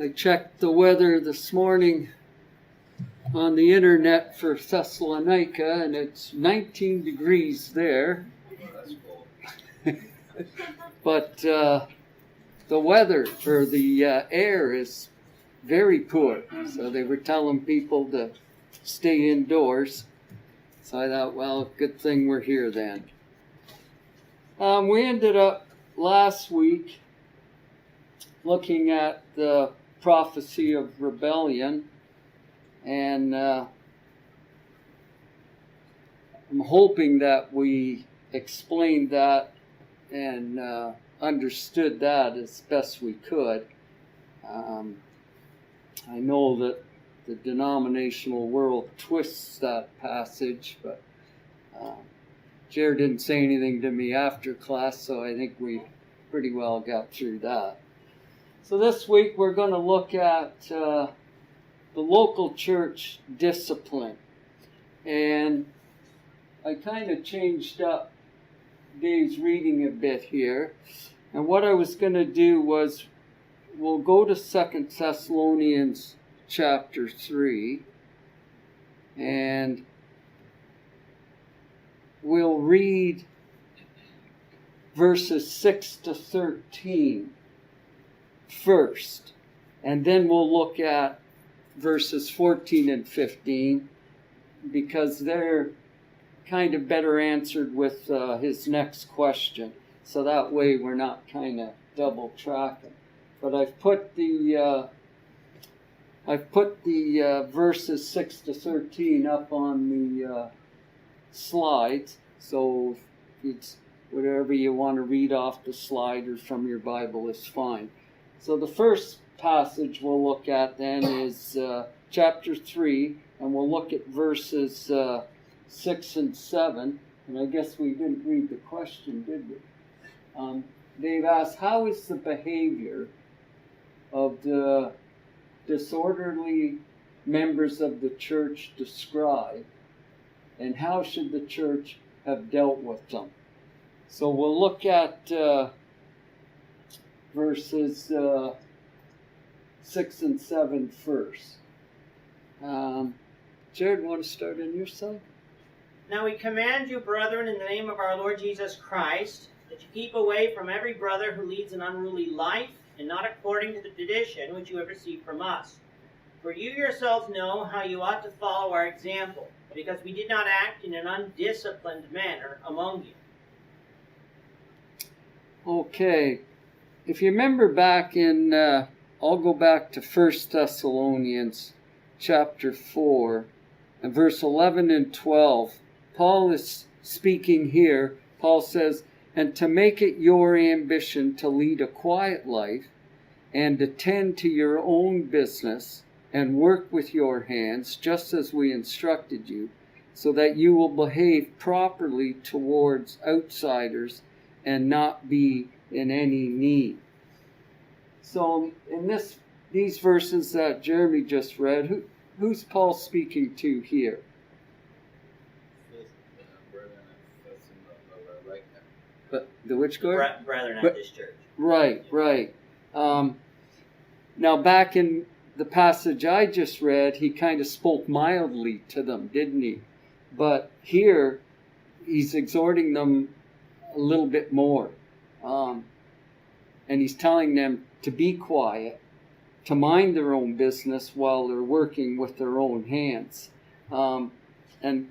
I checked the weather this morning on the internet for Thessalonica, and it's 19 degrees there. But the weather, or the air, is very poor. So they were telling people to stay indoors. So I thought, well, good thing we're here then. We ended up last week looking at the prophecy of rebellion, and I'm hoping that we explained that and understood that as best we could. I know that the denominational world twists that passage, but Jared didn't say anything to me after class, so I think we pretty well got through that. So this week we're going to look at the local church discipline. And I kind of changed up Dave's reading a bit here. And what I was going to do was, we'll go to 2 Thessalonians chapter 3. And we'll read verses 6 to 13 first, and then we'll look at verses 14 and 15, because they're kind of better answered with his next question, so that way we're not kind of double tracking. But I've put the verses 6 to 13 up on the slides, so it's whatever you want to read off the slide or from your Bible is fine. So the first passage we'll look at then is chapter 3, and we'll look at verses 6 and 7. And I guess we didn't read the question, did we? Dave asked, how is the behavior of the disorderly members of the church described, and how should the church have dealt with them? So we'll look at verses 6 and 7 first. Jared, want to start on your side? Now we command you, brethren, in the name of our Lord Jesus Christ, that you keep away from every brother who leads an unruly life, and not according to the tradition which you have received from us. For you yourselves know how you ought to follow our example, because we did not act in an undisciplined manner among you. Okay. If you remember back in, I'll go back to 1 Thessalonians chapter 4, and verse 11 and 12. Paul is speaking here. Paul says, and to make it your ambition to lead a quiet life, and attend to your own business, and work with your hands, just as we instructed you, so that you will behave properly towards outsiders, and not be in any need. So in these verses that Jeremy just read, who's Paul speaking to here? But the which God? Brethren at this church. Right. Now back in the passage I just read, he kind of spoke mildly to them, didn't he? But here, he's exhorting them a little bit more. And he's telling them to be quiet, to mind their own business while they're working with their own hands. And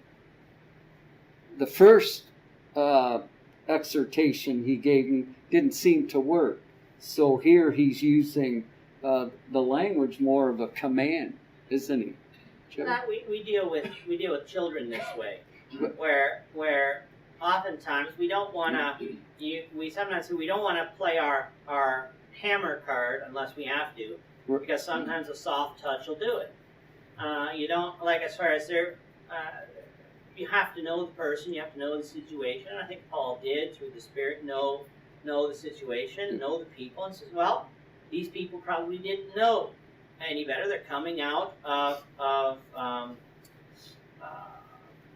the first exhortation he gave them didn't seem to work. So here he's using the language more of a command, isn't he? That we deal with children this way, where oftentimes we don't want to. We sometimes say we don't want to play our hammer card unless we have to, because sometimes a soft touch will do it. You don't, like, as far as you have to know the person, you have to know the situation. And I think Paul did, through the Spirit, know the situation, know the people, and says, well, these people probably didn't know any better. They're coming out of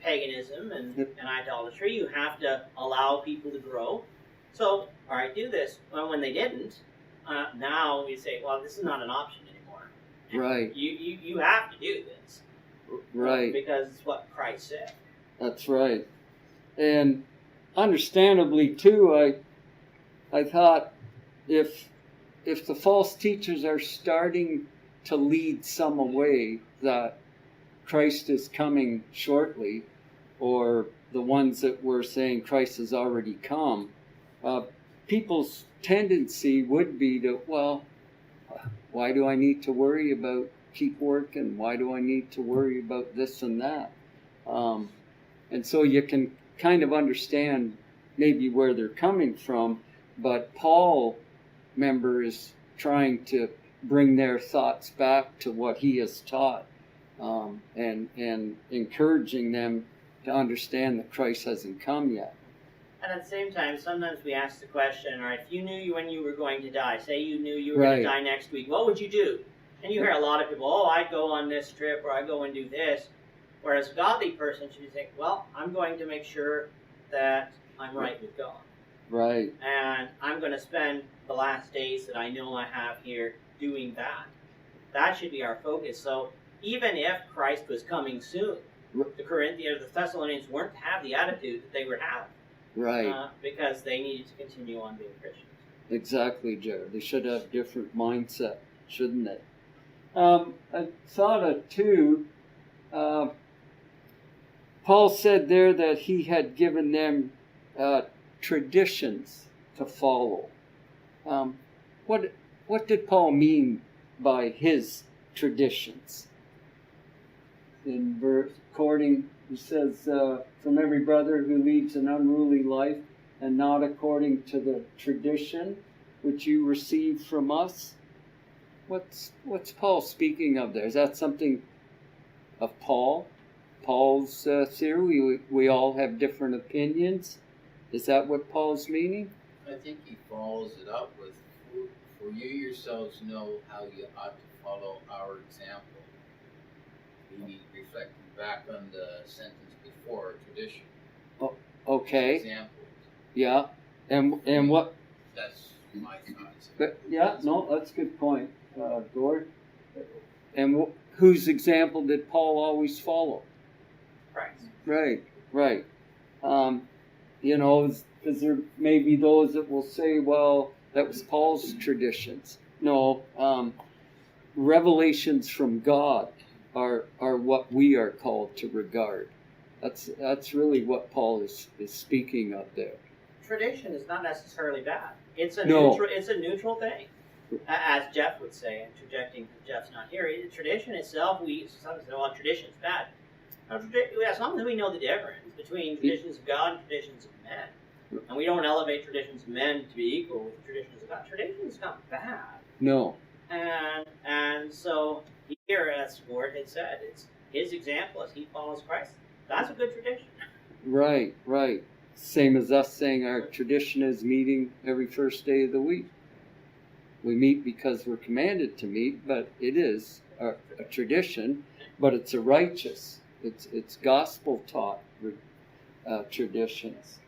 paganism and idolatry. You have to allow people to grow. So, all right, do this. Well, when they didn't, now we say, well, this is not an option anymore. Right. You have to do this. Right. Because it's what Christ said. That's right. And understandably too, I thought if the false teachers are starting to lead some away that Christ is coming shortly, or the ones that were saying Christ has already come, people's tendency would be to, well, why do I need to worry about keep working? Why do I need to worry about this and that? And so you can kind of understand maybe where they're coming from, but Paul, remember, is trying to bring their thoughts back to what he has taught, and encouraging them to understand that Christ hasn't come yet. And at the same time, sometimes we ask the question, all right, if you knew when you were going to die, say you knew you were going to die next week, what would you do? And you hear a lot of people, oh, I'd go on this trip, or I'd go and do this. Whereas a godly person should think, well, I'm going to make sure that I'm right with God. Right. And I'm going to spend the last days that I know I have here doing that. That should be our focus. So even if Christ was coming soon, the Thessalonians weren't to have the attitude that they were having. Right. Because they needed to continue on being Christians. Exactly, Jared. They should have different mindset, shouldn't they? I thought of two. Paul said there that he had given them traditions to follow. What did Paul mean by his traditions? In verse, according, he says, from every brother who leads an unruly life and not according to the tradition which you received from us. What's Paul speaking of there? Is that something of Paul? Paul's theory? We all have different opinions. Is that what Paul's meaning? I think he follows it up with, for you yourselves know how you ought to follow our example. He reflecting back on the sentence before, tradition. Oh, okay. Examples. Yeah. And what? That's my thoughts. Yeah, no, that's a good point, Gord. And whose example did Paul always follow? Christ. Right. Because there may be those that will say, well, that was Paul's traditions. No, revelations from God are what we are called to regard. That's really what Paul is speaking of there. Tradition is not necessarily bad. It's a neutral thing, as Jeff would say. Interjecting, Jeff's not here. Tradition itself, we sometimes say, well, tradition's bad. As long as we know the difference between traditions of God and traditions of men, and we don't elevate traditions of men to be equal with the traditions of God, tradition is not bad. No. And so here, as Gord had said, it's his example as he follows Christ. That's a good tradition. Right. Same as us saying our tradition is meeting every first day of the week. We meet because we're commanded to meet, but it is a tradition, but it's a righteous. It's gospel taught traditions.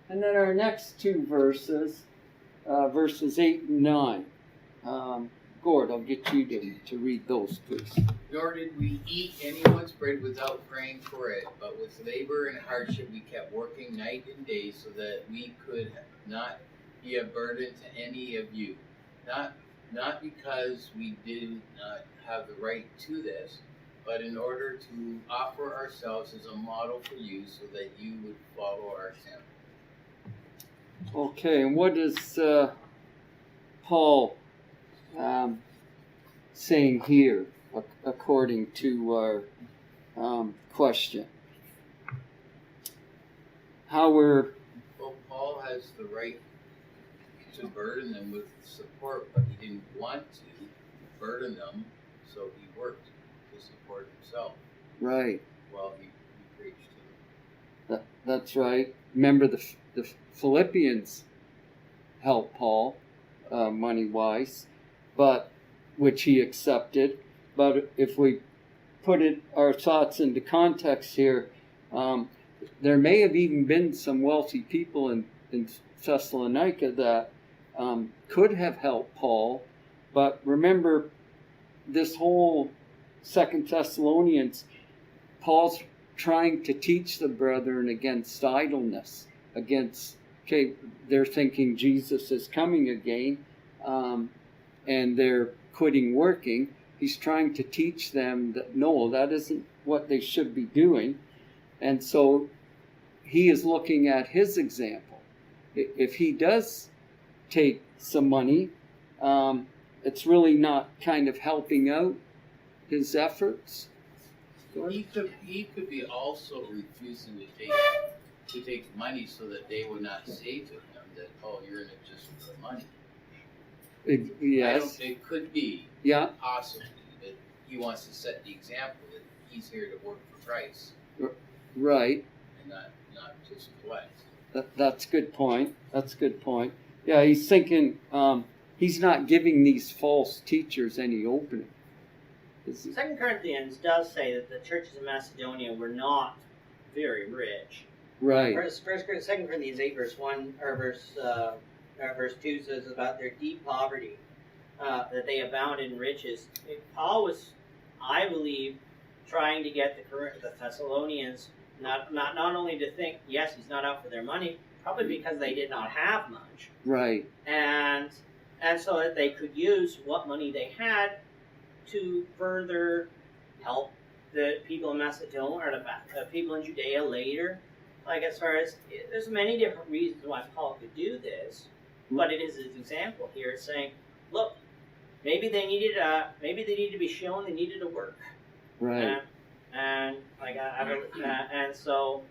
And then our next two verses, verses 8 and 9. Gord, I'll get you to read those, please. Nor did we eat anyone's bread without praying for it, but with labor and hardship we kept working night and day so that we could not be a burden to any of you. Not because we did not have the right to this, but in order to offer ourselves as a model for you so that you would follow our example. Okay, and what is Paul saying here according to our question? Well, Paul has the right to burden them with support, but he didn't want to burden them, so he worked to support himself. Right. While he preached to them. That's right. Remember the Philippians helped Paul money-wise, but which he accepted. But if we put our thoughts into context here, there may have even been some wealthy people in Thessalonica that could have helped Paul. But remember, this whole 2 Thessalonians, Paul's trying to teach the brethren against idleness, against, okay, they're thinking Jesus is coming again, and they're quitting working. He's trying to teach them that no, that isn't what they should be doing. And so he is looking at his example. If he does take some money, it's really not kind of helping out his efforts. He could be also refusing to take money so that they would not say to him that, oh, you're in it just for the money. Yes. It could be possibly that he wants to set the example that he's here to work for Christ. Right. And not just collect. That's a good point. That's a good point. Yeah, he's thinking he's not giving these false teachers any opening. 2 Corinthians does say that the churches in Macedonia were not very rich. Right. 2 Corinthians 8 verse 1 or verse 2 says about their deep poverty, that they abound in riches. Paul was, I believe, trying to get the Thessalonians not only to think, yes, he's not out for their money, probably because they did not have much. Right. And so that they could use what money they had to further help the people in Macedonia or the people in Judea later. Like, as far as, there's many different reasons why Paul could do this, but it is his example here. It's saying, look, maybe they needed to be shown they needed to work. Right. And so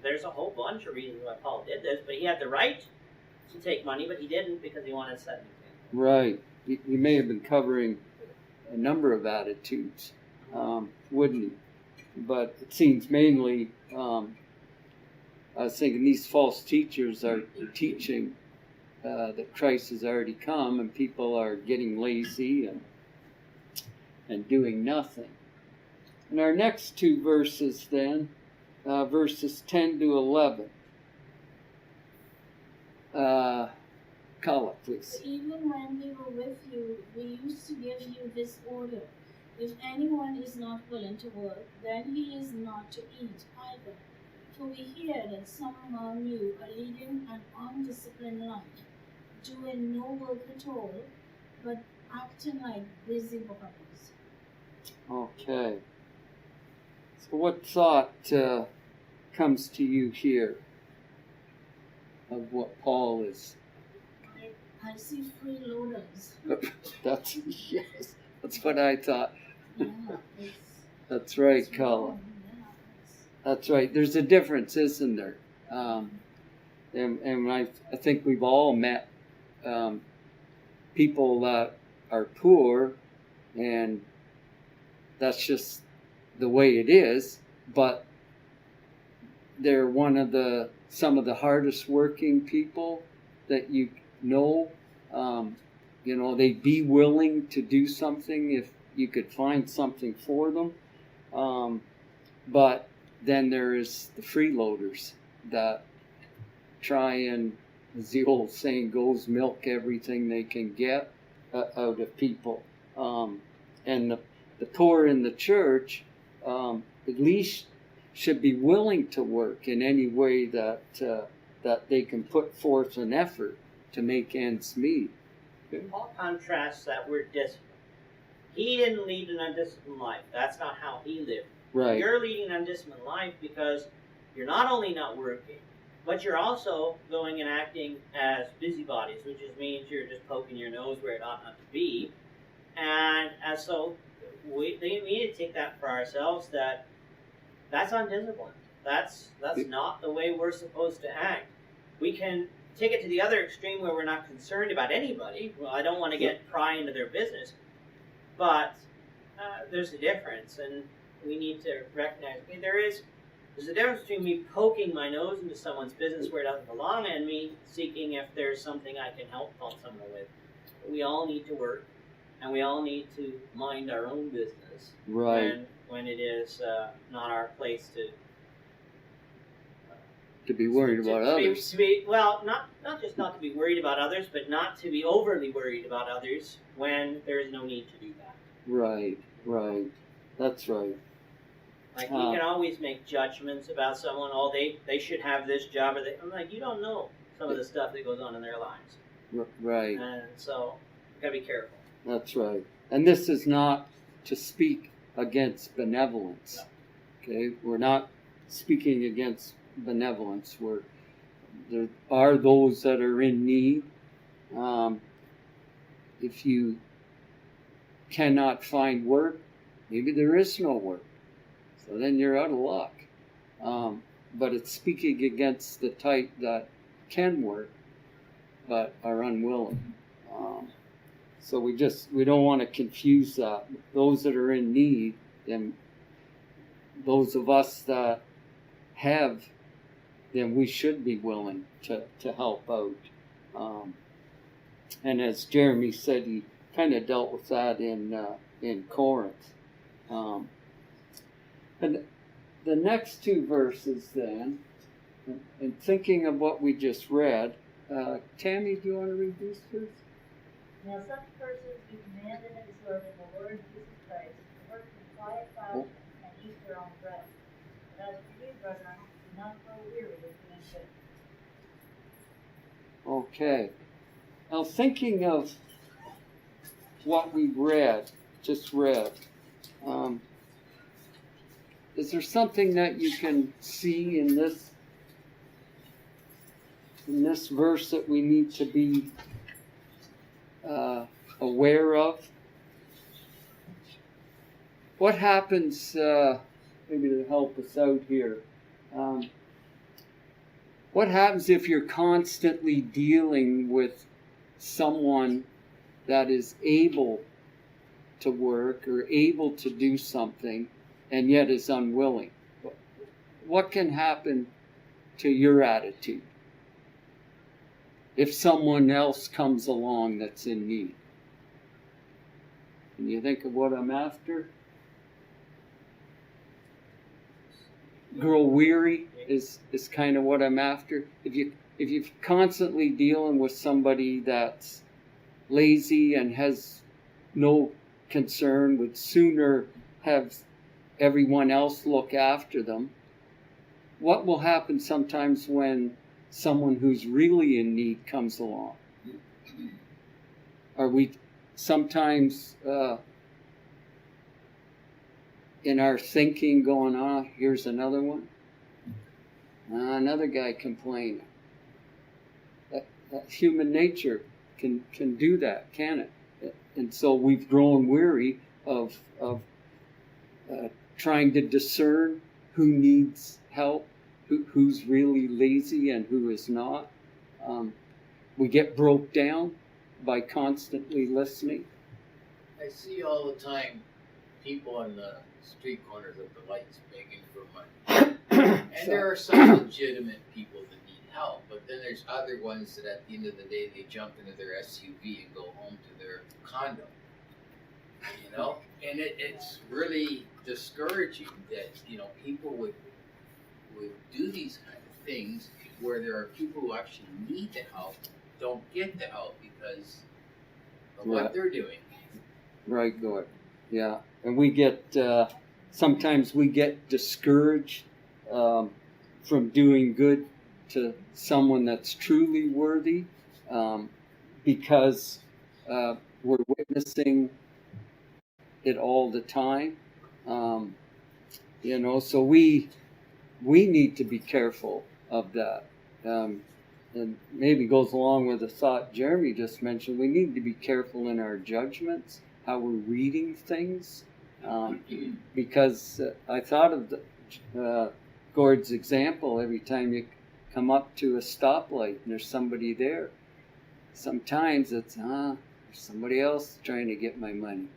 there's a whole bunch of reasons why Paul did this, but he had the right to take money, but he didn't because he wanted to set an example. Right. He may have been covering a number of attitudes, wouldn't he? But it seems mainly, I was thinking these false teachers are teaching that Christ has already come, and people are getting lazy and doing nothing. And our next two verses then, verses 10 to 11. Call it, please. Even when we were with you, we used to give you this order. If anyone is not willing to work, then he is not to eat either. For we hear that some among you are leading an undisciplined life, doing no work at all, but acting like busybodies. Okay. So what thought comes to you here of what Paul is? I see freeloaders. That's what I thought. Yeah, That's right, it's Colin. wrong. Yeah, That's right. There's a difference, isn't there? And I think we've all met people that are poor, and that's just the way it is. But they're some of the hardest working people that you know. They'd be willing to do something if you could find something for them. But then there's the freeloaders that try and, as the old saying goes, milk everything they can get out of people. And the poor in the church at least should be willing to work in any way that they can put forth an effort to make ends meet. Paul contrasts that word discipline. He didn't lead an undisciplined life. That's not how he lived. Right. You're leading an undisciplined life because you're not only not working, but you're also going and acting as busybodies, which just means you're just poking your nose where it ought not to be. And so we need to take that for ourselves, that's undisciplined. That's not the way we're supposed to act. We can take it to the other extreme where we're not concerned about anybody. Well, I don't want to pry into their business. But there's a difference, and we need to recognize there's a difference between me poking my nose into someone's business where it doesn't belong and me seeking if there's something I can help someone with. We all need to work, and we all need to mind our own business. Right. When it is not our place to be worried about others. Not just not to be worried about others, but not to be overly worried about others when there is no need to do that. Right. That's right. Like we can always make judgments about someone. Oh, they should have this job, or I'm like, you don't know some of the stuff that goes on in their lives. Right. And so you gotta be careful. That's right. And this is not to speak against benevolence. Okay, we're not speaking against benevolence. There are those that are in need. If you cannot find work, maybe there is no work. So then you're out of luck. But it's speaking against the type that can work but are unwilling. So we don't want to confuse that. Those that are in need, and those of us that have, then we should be willing to help out. And as Jeremy said, he kind of dealt with that in Corinth. And the next two verses then, and thinking of what we just read, Tammy, do you want to read these first? Now such persons be commanded and exhorted in the Lord Jesus Christ to work in quiet fashion and eat their own bread. But as for you, brethren, do not grow weary of doing good. Okay. Now thinking of what we just read, is there something that you can see in this verse that we need to be aware of? What happens, maybe to help us out here, what happens if you're constantly dealing with someone that is able to work or able to do something and yet is unwilling? What can happen to your attitude if someone else comes along that's in need? Can you think of what I'm after? Grow weary is kind of what I'm after. If you're constantly dealing with somebody that's lazy and has no concern, would sooner have everyone else look after them, what will happen sometimes when someone who's really in need comes along? Are we sometimes in our thinking going, here's another one, another guy complaining? That human nature can do that, can it? And so we've grown weary of trying to discern who needs help, who's really lazy and who is not. We get broke down by constantly listening. I see all the time people on the street corners of the lights begging for money. And there are some legitimate people that need help, but then there's other ones that at the end of the day they jump into their SUV and go home to their condo. You know? And it's really discouraging that, people would do these kind of things where there are people who actually need the help, don't get the help because of what they're doing. Right, good. Yeah. And we get, sometimes we get discouraged from doing good to someone that's truly worthy because we're witnessing it all the time. So we need to be careful of that. And maybe goes along with the thought Jeremy just mentioned. We need to be careful in our judgments, how we're reading things, because I thought of Gord's example. Every time you come up to a stoplight and there's somebody there, sometimes it's there's somebody else trying to get my money.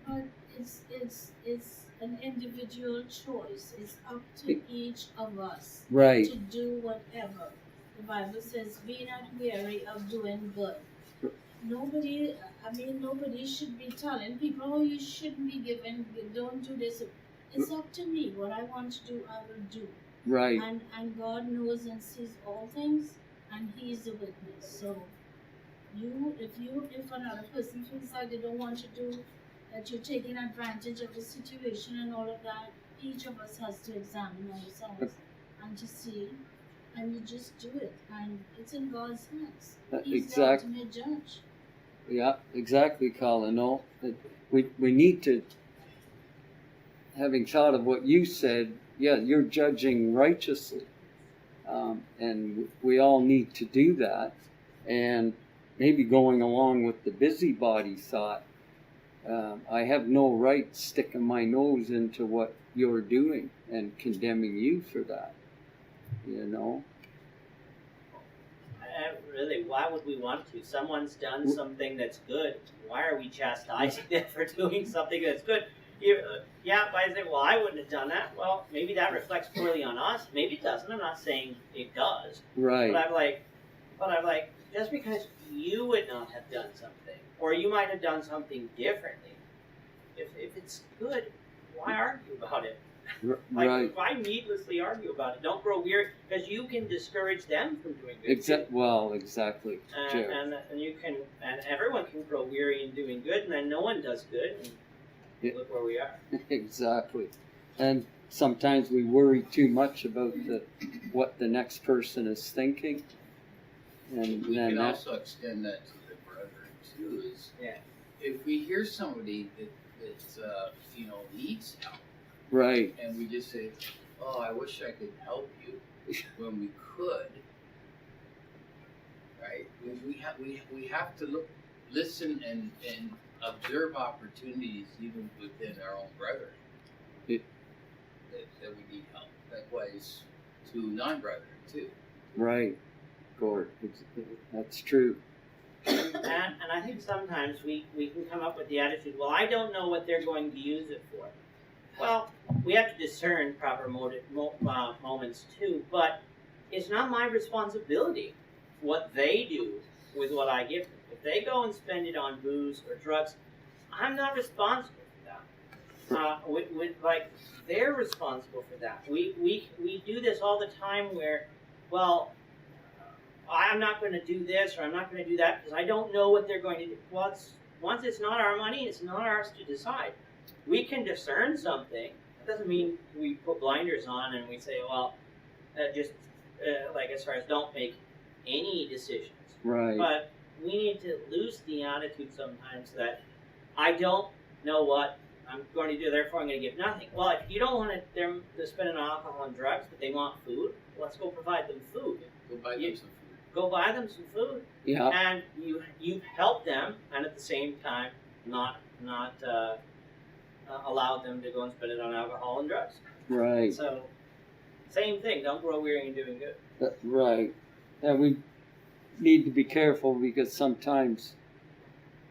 But it's an individual choice. It's up to each of us to do whatever. The Bible says, "Be not weary of doing good." Nobody should be telling people, "Oh, you shouldn't be giving. Don't do this." It's up to me. What I want to do, I will do. Right. And God knows and sees all things, and He's the witness. So If another person feels like they don't want to do, that you're taking advantage of the situation and all of that, each of us has to examine ourselves and to see, and you just do it, and it's in God's hands. He's the ultimate judge. Yeah, exactly, Colin. No, we need to, having thought of what you said, yeah, you're judging righteously. And we all need to do that. And maybe going along with the busybody thought, I have no right sticking my nose into what you're doing and condemning you for that. You know? Really, why would we want to? Someone's done something that's good. Why are we chastising them for doing something that's good? Why is it? Well, I wouldn't have done that. Well, maybe that reflects poorly on us. Maybe it doesn't. I'm not saying it does. Right. But I'm like, just because you would not have done something, or you might have done something differently, if it's good, why argue about it? Right. Why needlessly argue about it? Don't grow weary, because you can discourage them from doing good. Exactly. And you can, and everyone can grow weary in doing good, and then no one does good. And look where we are. Exactly. And sometimes we worry too much about what the next person is thinking. And we then can also extend that to the brethren too. If we hear somebody that needs help, right, and we just say, "Oh, I wish I could help you," when we could, right? We have to listen, and observe opportunities even within our own brethren that we need help. Likewise to non-brethren too. Right, Gord. That's true. And I think sometimes we can come up with the attitude, well, I don't know what they're going to use it for. Well, we have to discern proper moments too, but it's not my responsibility what they do with what I give them. If they go and spend it on booze or drugs, I'm not responsible for that. They're responsible for that. We do this all the time where, well, I'm not going to do this or I'm not going to do that because I don't know what they're going to do. Well, once it's not our money, it's not ours to decide. We can discern something. That doesn't mean we put blinders on and we say, well, as far as don't make any decisions. Right. But we need to lose the attitude sometimes that I don't know what I'm going to do, therefore I'm going to give nothing. Well, if you don't want them to spend it on alcohol and drugs, but they want food, let's go provide them food. Go buy them some food. Go buy them some food. Yeah. And you help them, and at the same time not allow them to go and spend it on alcohol and drugs. Right. So, same thing. Don't grow weary in doing good. Right. And we need to be careful because sometimes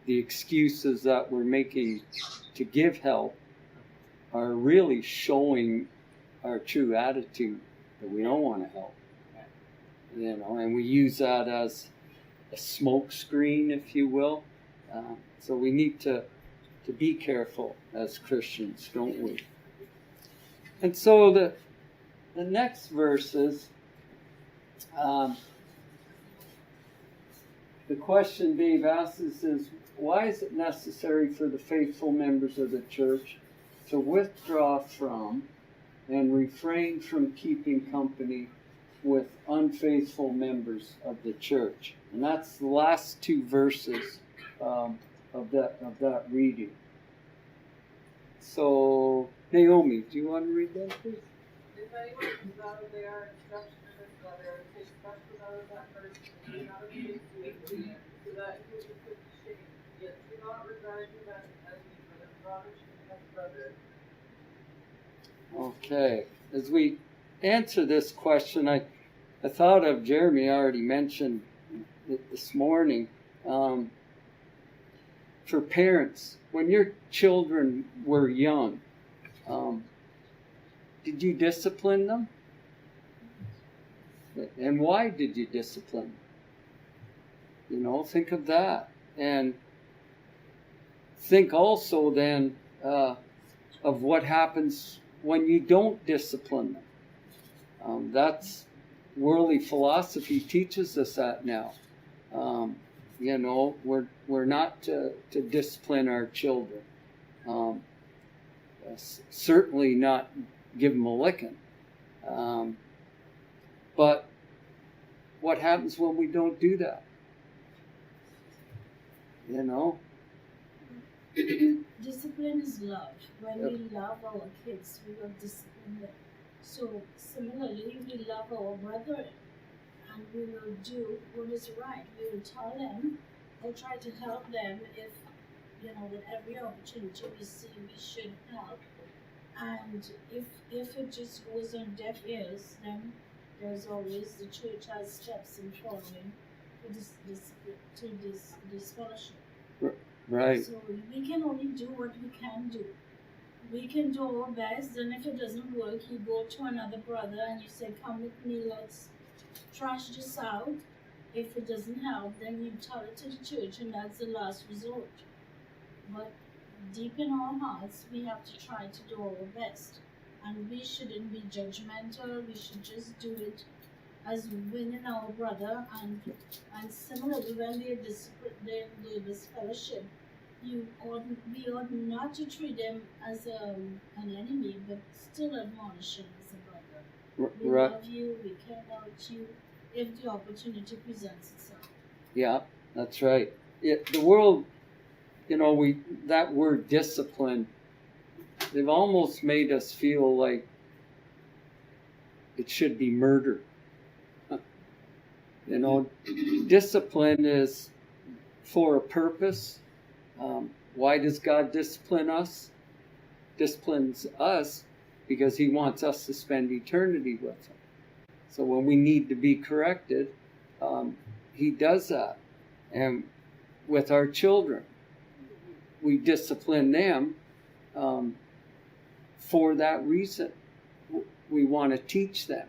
the excuses that we're making to give help are really showing our true attitude that we don't want to help. And we use that as a smoke screen, if you will. So we need to be careful as Christians, don't we? And so the next verses, the question Dave asks is, why is it necessary for the faithful members of the church to withdraw from and refrain from keeping company with unfaithful members of the church? And that's the last two verses of that reading. So, Naomi, do you want to read that, please? If anyone comes out of their instruction in this letter, take special note of that person, and not of his weakness, so that he will be put to shame. Yet do not regard him as an enemy, but as brother as brother. Okay. As we answer this question, I thought of, Jeremy already mentioned it this morning, for parents, when your children were young, did you discipline them? And why did you discipline them? Think of that. And think also then of what happens when you don't discipline them. That's worldly philosophy teaches us that now. You know, we're not to discipline our children. Certainly not give them a licking. But what happens when we don't do that? You know? Discipline is love. When we love our kids, we will discipline them. So similarly, we love our brethren, and we will do what is right. We will tell them or try to help them if, with every opportunity we see we should help. And if it just goes on deaf ears, then there's always the church has steps in following for this fellowship. Right. So we can only do what we can do. We can do our best, and if it doesn't work, you go to another brother and you say, "Come with me, let's trash this out." If it doesn't help, then you tell it to the church, and that's the last resort. But deep in our hearts, we have to try to do our best, and we shouldn't be judgmental. We should just do it as winning our brother, and similarly, when they do this fellowship, we ought not to treat them as an enemy, but still admonish them as a brother. We love you, we care about you, if the opportunity presents itself. Yeah, that's right. The world, that word discipline, they've almost made us feel like it should be murder. Discipline is for a purpose. Why does God discipline us? Disciplines us because He wants us to spend eternity with Him. So when we need to be corrected, He does that. And with our children, we discipline them for that reason. We want to teach them.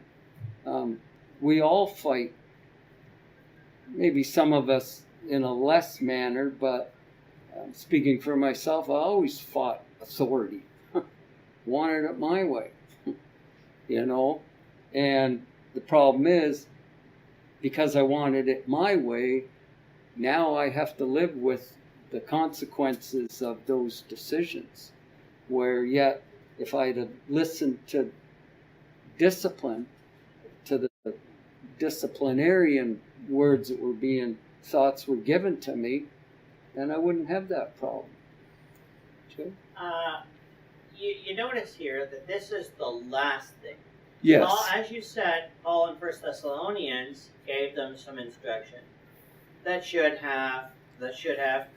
We all fight. Maybe some of us in a less manner, but speaking for myself, I always fought authority. Wanted it my way, And the problem is, because I wanted it my way, now I have to live with the consequences of those decisions. Where yet, if I'd have listened to discipline, to the disciplinarian words that were thoughts were given to me, then I wouldn't have that problem. Okay? You notice here that this is the last thing. Yes. Paul, as you said, Paul in 1 Thessalonians gave them some instruction that should have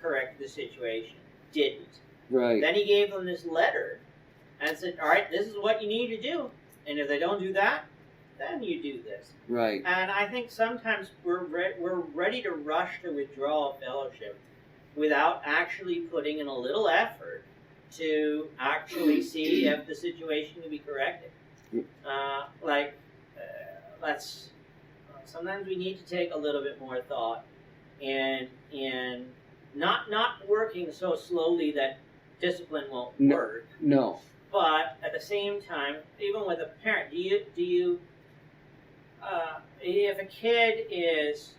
corrected the situation. Didn't. Right. Then he gave them this letter and said, "All right, this is what you need to do, and if they don't do that, then you do this." Right. And I think sometimes we're ready to rush to withdraw a fellowship without actually putting in a little effort to actually see if the situation can be corrected. Sometimes we need to take a little bit more thought and not working so slowly that discipline won't work. No. But at the same time, even with a parent, do you if a kid is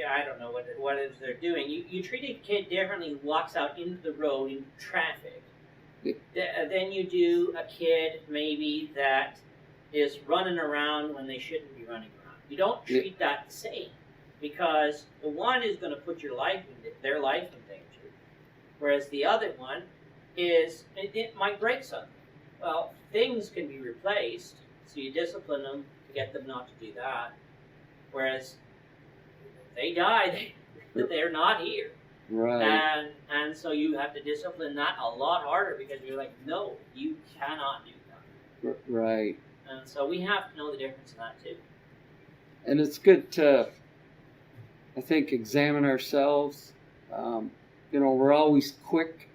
I don't know what it is they're doing, you treat a kid differently who walks out into the road in traffic than you do a kid maybe that is running around when they shouldn't be running around. You don't treat that the same, because the one is going to put their life in danger, whereas the other one is it might break something. Well, things can be replaced, so you discipline them to get them not to do that. Whereas if they die, they're not here. Right. And so you have to discipline that a lot harder, because you're like, no, you cannot do that. Right. And so we have to know the difference in that too. And it's good to, I think, examine ourselves. We're always quick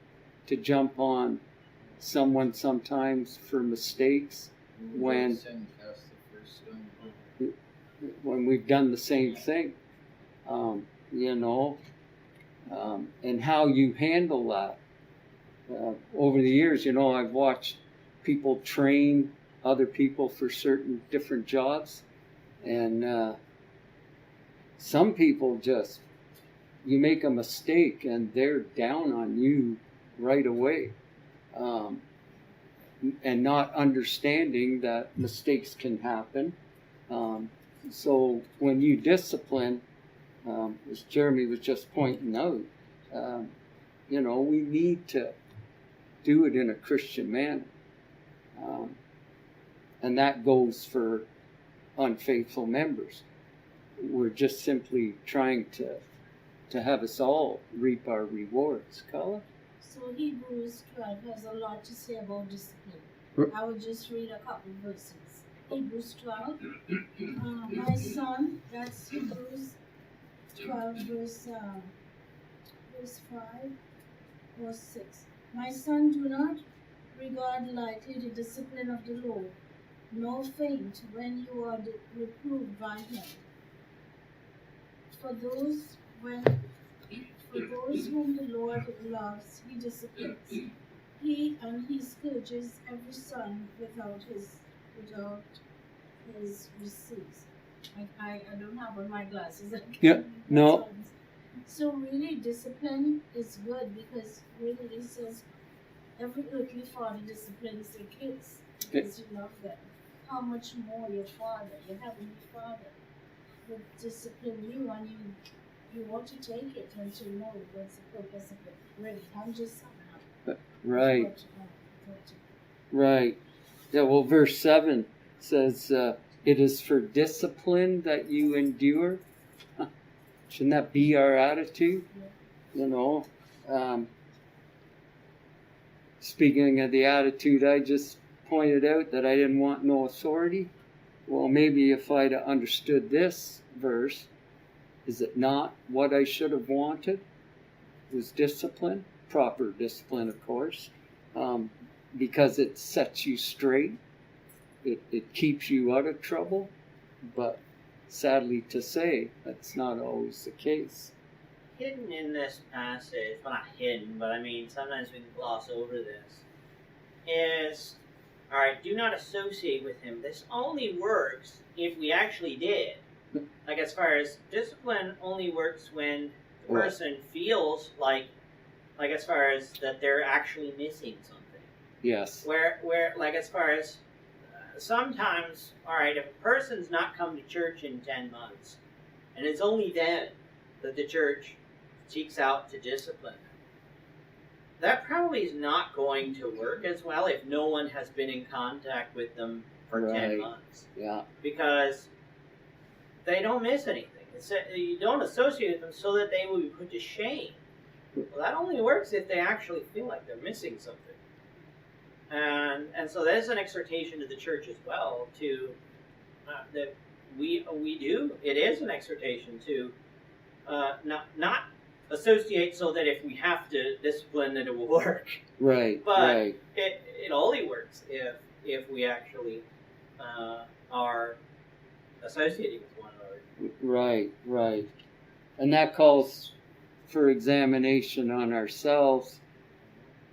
to jump on someone sometimes for mistakes when we've done the same thing. And how you handle that. Over the years, I've watched people train other people for certain different jobs, and some people just, you make a mistake and they're down on you right away, and not understanding that mistakes can happen. So when you discipline, as Jeremy was just pointing out, we need to do it in a Christian manner. And that goes for unfaithful members. We're just simply trying to have us all reap our rewards. Carla? So Hebrews 12 has a lot to say about discipline. I will just read a couple verses. Hebrews 12. My son, that's Hebrews 12 verse 5 or 6. My son, do not regard lightly the discipline of the Lord, nor faint when you are reproved by him. For those whom the Lord loves, he disciplines. He scourges every son without his receipts. I don't have on my glasses. Yeah, no. So really, discipline is good because really it says every earthly father disciplines their kids because you love them. How much more your Father, your heavenly Father, would discipline you, and you want to take it and to know what's the purpose of it. Really, I'm just somehow. Right. Right. Yeah, well, verse 7 says, it is for discipline that you endure. Shouldn't that be our attitude? Yeah. Speaking of the attitude, I just pointed out that I didn't want no authority. Well, maybe if I'd understood this verse, is it not what I should have wanted? It was discipline, proper discipline, of course, because it sets you straight. It keeps you out of trouble, but sadly to say, that's not always the case. Hidden in this passage, well, not hidden, but I mean, sometimes we can gloss over this, is, all right, do not associate with him. This only works if we actually did. Like, as far as discipline only works when the person feels like as far as that they're actually missing something. Yes. Where like, as far as sometimes, all right, if a person's not come to church in 10 months, and it's only then that the church seeks out to discipline them, that probably is not going to work as well if no one has been in contact with them for 10 months. Yeah. Because they don't miss anything. You don't associate with them so that they will be put to shame. Well, that only works if they actually feel like they're missing something. And so there's an exhortation to the church as well to that we do. It is an exhortation to not associate so that if we have to discipline that it will work. Right. But right. It only works if we actually are associating with one another. Right. Right. And that calls for examination on ourselves,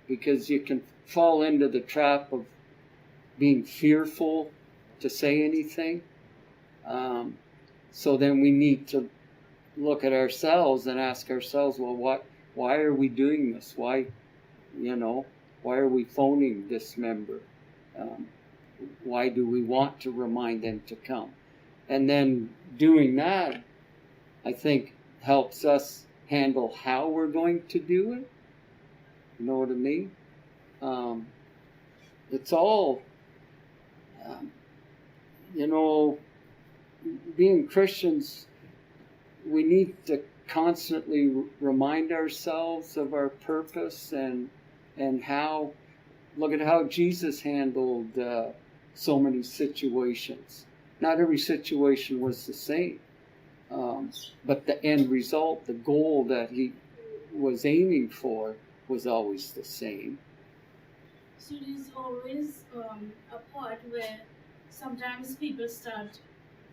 because you can fall into the trap of being fearful to say anything. So then we need to look at ourselves and ask ourselves, well, why are we doing this? Why are we phoning this member? Why do we want to remind them to come? And then doing that, I think, helps us handle how we're going to do it. You know what I mean? It's all, being Christians, we need to constantly remind ourselves of our purpose and how, look at how Jesus handled so many situations. Not every situation was the same, but the end result, the goal that he was aiming for, was always the same. So there's always a part where sometimes people start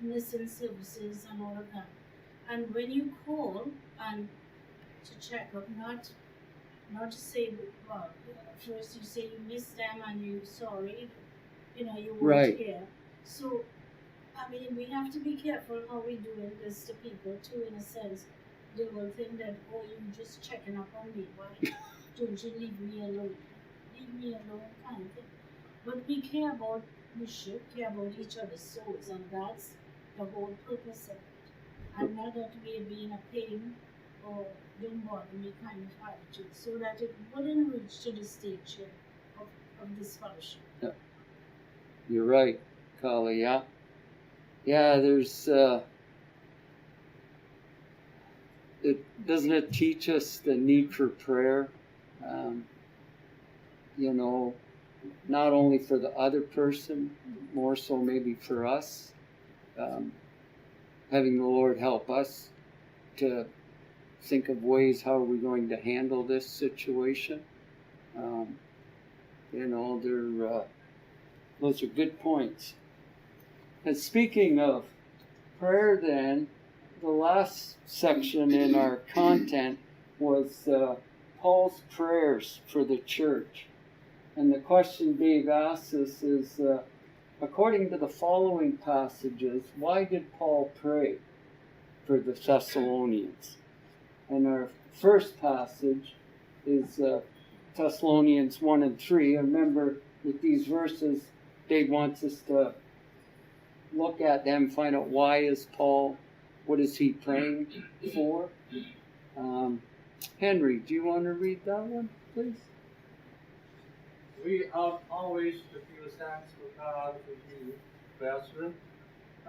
missing services and all of that. And when you call and to check up, not to say, well, first you say you missed them and you're sorry, you weren't here. So I mean, we have to be careful how we do it this to people too, in a sense. They will think that, oh, you just checking up on me. Why don't you leave me alone? Leave me alone, kind of thing. But we should care about each other's souls, and that's the whole purpose of it. And not that we're being a pain or don't bother me kind of attitude, so that it wouldn't reach to the stage here of this fellowship. Yeah. You're right, Kali. Yeah. Yeah, there's, doesn't it teach us the need for prayer? You know, not only for the other person, more so maybe for us. Having the Lord help us to think of ways how are we going to handle this situation. You know, those are good points. And speaking of prayer then, the last section in our content was Paul's prayers for the church. And the question Dave asks us is, according to the following passages, why did Paul pray for the Thessalonians? And our first passage is Thessalonians 1 and 3. And remember, with these verses, Dave wants us to look at them, find out why is Paul, what is he praying for? Henry, do you want to read that one, please? We ought always to give thanks to God for you, brethren,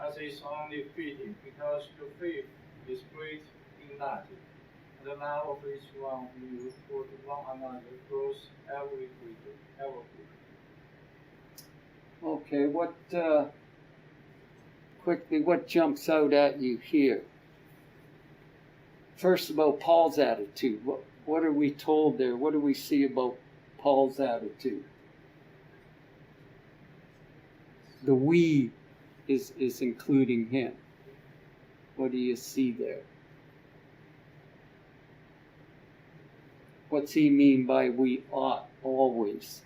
as is only fitting, because your faith is great in that, and the love of each one of you for one another grows every greater, ever greater. Okay, what jumps out at you here? First, about Paul's attitude. What are we told there? What do we see about Paul's attitude? The we is including him. What do you see there? What's he mean by we ought always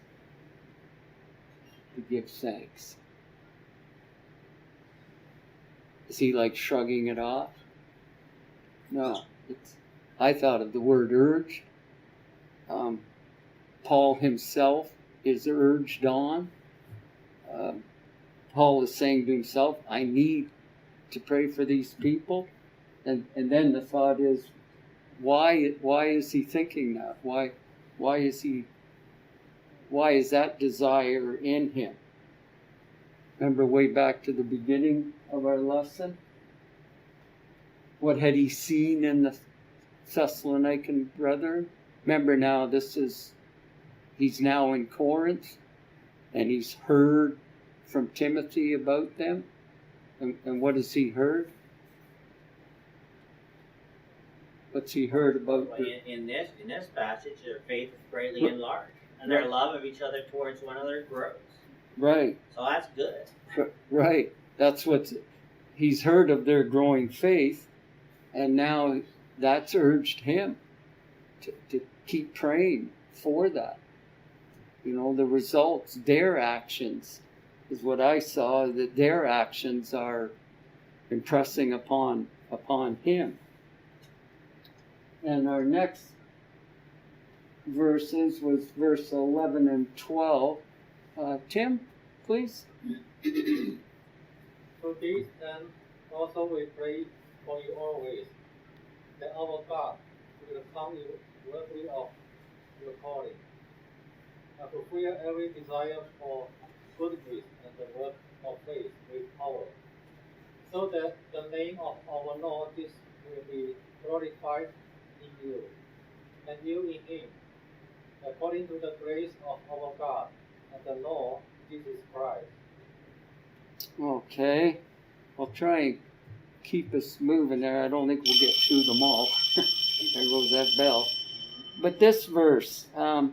to give thanks? Is he like shrugging it off? No. I thought of the word urge. Paul himself is urged on. Paul is saying to himself, I need to pray for these people. And then the thought is, why is he thinking that? Why is that desire in him? Remember way back to the beginning of our lesson? What had he seen in the Thessalonican brethren? Remember now, he's now in Corinth, and he's heard from Timothy about them. And what has he heard? What's he heard about? Well, in this passage, their faith is greatly enlarged, and their love of each other towards one another grows. Right. So that's good. Right. That's what he's heard of their growing faith, and now that's urged him to keep praying for that. You know, the results, their actions, is what I saw, that their actions are impressing upon him. And our next verses was verse 11 and 12. Tim, please. For this then also we pray for you always, that our God will come you worthy of your calling, and fulfill every desire for good deeds and the work of faith with power, so that the name of our Lord Jesus will be glorified in you, and you in him, according to the grace of our God and the Lord Jesus Christ. Okay. I'll try and keep us moving there. I don't think we'll get through them all. There goes that bell. But this verse, do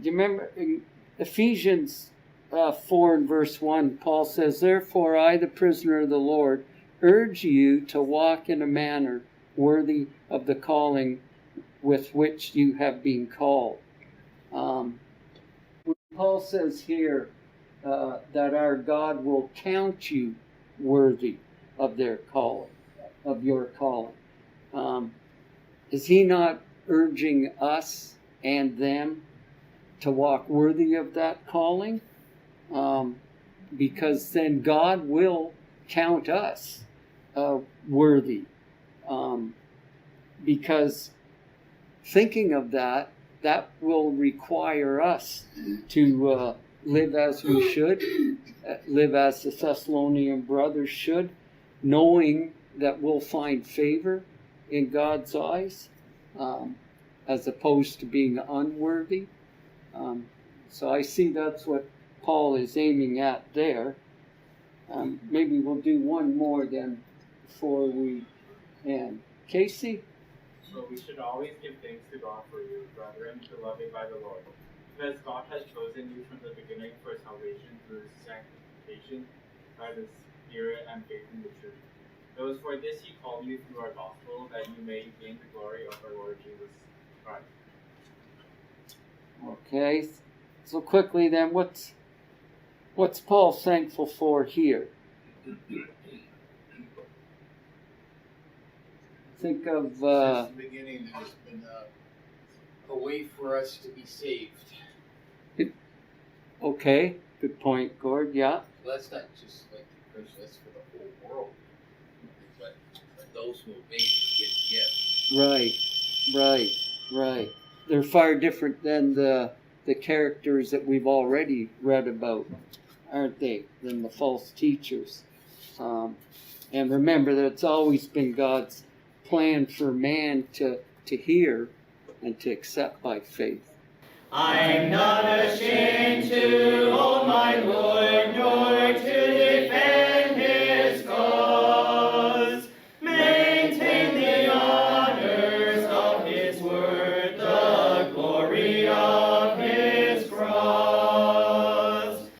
you remember in Ephesians 4 and verse 1, Paul says, Therefore I, the prisoner of the Lord, urge you to walk in a manner worthy of the calling with which you have been called. Paul says here that our God will count you worthy of their calling, of your calling. Is he not urging us and them to walk worthy of that calling? Because then God will count us worthy. Because thinking of that will require us to live as we should, live as the Thessalonian brothers should, knowing that we'll find favor in God's eyes, as opposed to being unworthy. So I see that's what Paul is aiming at there. Maybe we'll do one more then before we end. Casey? So we should always give thanks to God for you, brethren, beloved by the Lord, because God has chosen you from the beginning for salvation through sanctification by the Spirit and faith in the truth. It was for this He called you through our gospel, that you may gain the glory of our Lord Jesus Christ. Okay, so quickly then, what's Paul thankful for here? Think of Since the beginning, there's been a way for us to be saved. Okay, good point, Gord. Yeah. Well, that's not just like the Christian, that's for the whole world. But those who obey get gift. Right. They're far different than the characters that we've already read about, aren't they? Than the false teachers. And remember that it's always been God's plan for man to hear and to accept by faith. I'm not ashamed to hold my Lord, nor to defend his cause. Maintain the honors of his word, the glory of